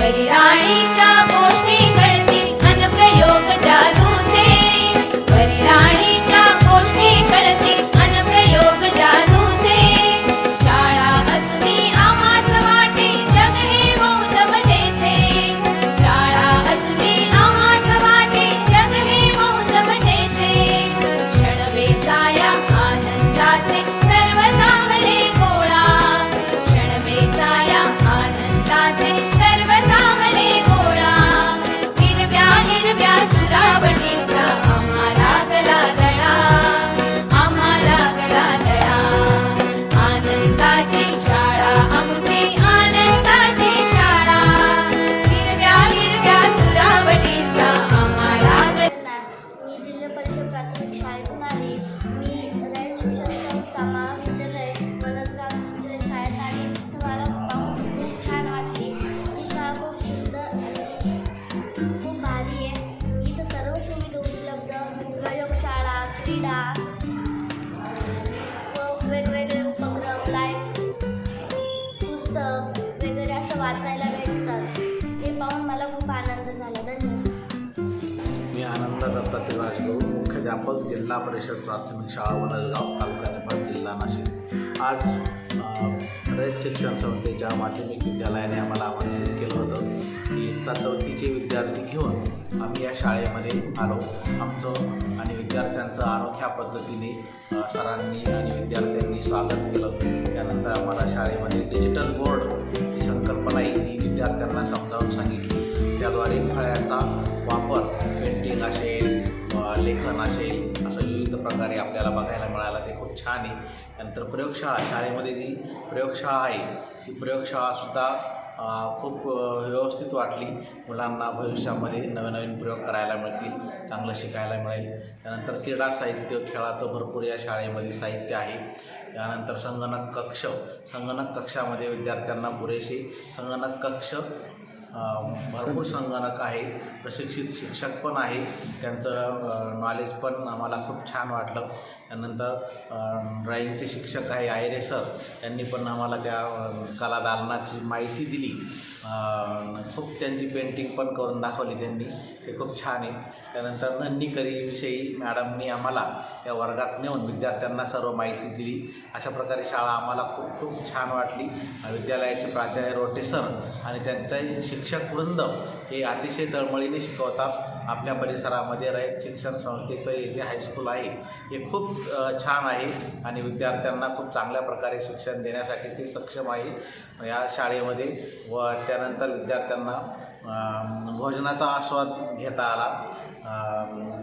परिराणीच्या गोष्टी कळतील अनप्रयोग जादूचे, परिराणीच्या गोष्टी कळतील अनप्रयोग जादूचे। शाळा असुनी आम्हास वाटे जग हे मौज मजेचे, शाळा असुनी आम्हास वाटे जग हे मौज मजेचे। क्षण वेचाया आनंदाचे सर्व सामले गोळा, क्षण वेचाया आनंदाचे सर्व सामले गोळा। हिरव्या हिरव्या सुरावटीचा आम्हाला गला लढा, आम्हाला गला लढा। आनंदाची शाळा आमची, आनंदाची शाळा, हिरव्या हिरव्या सुरावटीचा आम्हाला गला। मी जिल्हा परिषद प्राथमिक शाळेतून आले। मी रयत शिक्षण संस्था महाविद्यालय वडसगाव शाळेत आले, तर मला पाहून खूप छान वाटले। ही शाळा खूप सुंदर आणि खूप भारी आहे। इथं सर्व सुविधा उपलब्ध, प्रयोगशाळा, क्रीडा व वेगवेगळे उपक्रम, लाईव्ह पुस्तक वगैरे असं वाचायला भेटतात। ते पाहून मला खूप आनंद झाला। धन्यवाद। मी आनंद दत्तात्रय राजगुरू, मुख्याध्यापक, जिल्हा परिषद प्राथमिक शाळा वडसगाव, तालुका निफाड, जिल्हा नाशिक। आज रयत शिक्षण संस्थेच्या माध्यमिक विद्यालयाने आम्हाला आमंत्रित केलं होतं की इयत्ता 4थीचे विद्यार्थी घेऊन आम्ही या शाळेमध्ये आलो। आमचं आणि विद्यार्थ्यांचं अनोख्या पद्धतीने सरांनी आणि विद्यार्थ्यांनी स्वागत केलं। त्यानंतर आम्हाला शाळेमध्ये डिजिटल बोर्ड ही संकल्पना ही विद्यार्थ्यांना समजावून सांगितली। त्याद्वारे फळ्याचा वापर पेंटिंग असेल, लेखन असेल, असं विविध प्रकारे आपल्याला बघायला मिळालं। ते खूप छान आहे। त्यानंतर प्रयोगशाळा, शाळेमध्ये जी प्रयोगशाळा आहे ती प्रयोगशाळासुद्धा खूप व्यवस्थित वाटली। मुलांना भविष्यामध्ये नवीन प्रयोग करायला मिळतील, चांगलं शिकायला मिळेल। त्यानंतर क्रीडा साहित्य, खेळाचं भरपूर या शाळेमध्ये साहित्य आहे। त्यानंतर संगणक कक्ष, संगणक कक्षामध्ये विद्यार्थ्यांना पुरेसे संगणक कक्ष, भरपूर संगणक आहे, प्रशिक्षित शिक्षक पण आहे, त्यांचं नॉलेज पण आम्हाला खूप छान वाटलं। त्यानंतर ड्रॉइंगचे शिक्षक आहे आयरे सर, त्यांनी पण आम्हाला त्या कला दालनाची माहिती दिली। खूप त्यांची पेंटिंग पण करून दाखवली त्यांनी, ते खूप छान आहे। त्यानंतर नन्नीकरीविषयी मॅडमनी आम्हाला या वर्गात नेऊन विद्यार्थ्यांना सर्व माहिती दिली। अशा प्रकारे शाळा आम्हाला खूप खूप छान वाटली। विद्यालयाचे प्राचार्य रोटे सर आणि त्यांचे शिक्षक वृंद हे अतिशय तळमळीने शिकवतात। आपल्या परिसरामध्ये रयत शिक्षण संस्थेचं जे हायस्कूल आहे हे खूप छान आहे आणि विद्यार्थ्यांना खूप चांगल्या प्रकारे शिक्षण देण्यासाठी ते सक्षम आहे या शाळेमध्ये। व त्यानंतर विद्यार्थ्यांना भोजनाचा आस्वाद घेता आला।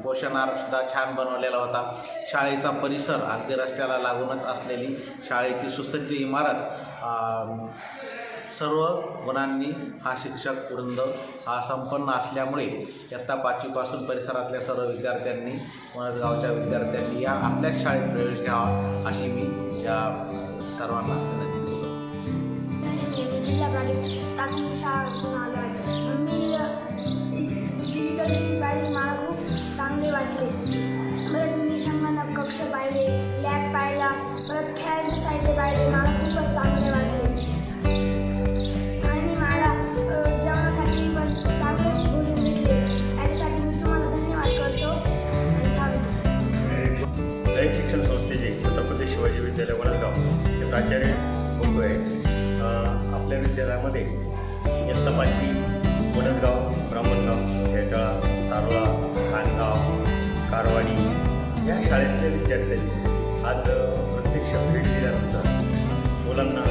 पोषण आहारसुद्धा छान बनवलेला होता। शाळेचा परिसर अगदी रस्त्याला लागूनच असलेली शाळेची सुसज्ज इमारत, सर्व गुणांनी हा शिक्षक वृंद हा संपन्न असल्यामुळे इयत्ता 5वीपासून परिसरातल्या सर्व विद्यार्थ्यांनी, वडसगावच्या विद्यार्थ्यांनी या आपल्याच शाळेत प्रवेश घ्यावा अशी मी या सर्वांना विनंती करतो। मी जिल्हा प्राथमिक शाळेतून आलो आहे। मी डिजिटल पाहिले, मला खूप चांगले वाटले। परत मी संगणक कक्ष पाहिले, लॅब पाहिला, परत खेळायचे साहित्य पाहिले, मला खूपच चांगले वाटले। आणि मला जेवणासाठी पण चांगले भोजन भेटले, त्याच्यासाठी मी तुम्हाला धन्यवाद करतो। रयत शिक्षण संस्थेचे छत्रपती शिवाजी विद्यालय वडसगाव हे प्राचार्य बंधू आहेत। आपल्या विद्यालयामध्ये इयत्ता 5वी वडसगाव, ब्राह्मणगाव, शेळतळा, तारोळा, खानगाव, कारवाडी या शाळेतले विद्यार्थ्यांनी आज प्रत्यक्ष भेट दिल्यानंतर मुलांना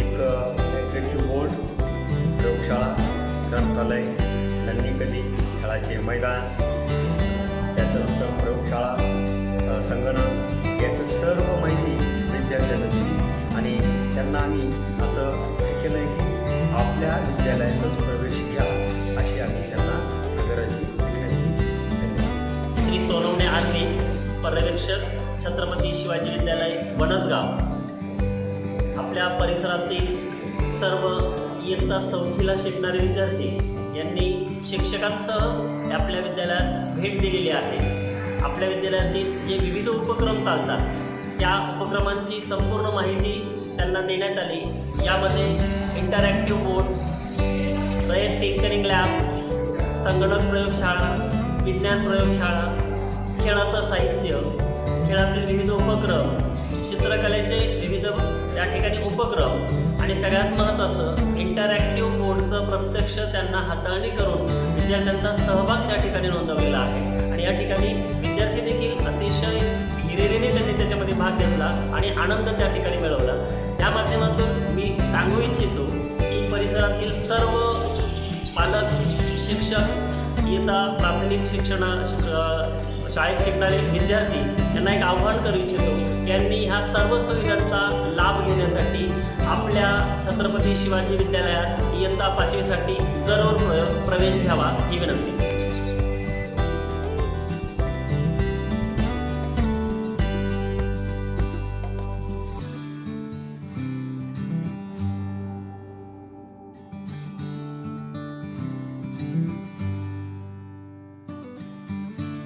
एक ॲक्टिव्हिटी बोर्ड, प्रयोगशाळा, ग्रंथालय, नन्नीकली, खेळाचे मैदान, त्याच्यानंतर प्रयोगशाळा, संगणक याचं सर्व माहिती विद्यार्थ्यांना दिली। आणि त्यांना आम्ही असं केलं आहे की आपल्या विद्यालयातच प्रवेश घ्या अशी आम्ही त्यांना गरज श्री सोनवणे आरती, पर्यवेक्षक, छत्रपती शिवाजी विद्यालय वडसगाव। आपल्या परिसरातील सर्व इयत्ता 4थीला शिकणारे विद्यार्थी यांनी शिक्षकांसह आपल्या विद्यालयास भेट दिलेली आहे। आपल्या विद्यालयातील जे विविध उपक्रम चालतात त्या उपक्रमांची संपूर्ण माहिती त्यांना देण्यात आली। यामध्ये इंटरॅक्टिव्ह बोर्ड, रयत टिंकरिंग लॅब, संगणक प्रयोगशाळा, विज्ञान प्रयोगशाळा, खेळाचं साहित्य, खेळातील विविध उपक्रम, चित्रकलेचे विविध त्या ठिकाणी उपक्रम आणि सगळ्यात महत्त्वाचं इंटरॅक्टिव्ह बोर्डचं प्रत्यक्ष त्यांना हाताळणी करून विद्यार्थ्यांचा सहभाग त्या ठिकाणी नोंदवलेला आहे. आणि या ठिकाणी विद्यार्थी देखील अतिशय हिरिरीने त्यांनी त्याच्यामध्ये भाग घेतला आणि आनंद त्या ठिकाणी मिळवला. त्या माध्यमातून मी सांगू इच्छितो की परिसरातील सर्व पालक, शिक्षक, इयत्ता प्राथमिक शाळेत शिकणारे विद्यार्थी यांना एक आव्हान करू इच्छितो. यांनी ह्या सर्व सुविधांचा लाभ घेण्यासाठी आपल्या छत्रपती शिवाजी विद्यालयात इयत्ता 5वीसाठी जरूर प्रवेश घ्यावा ही विनंती.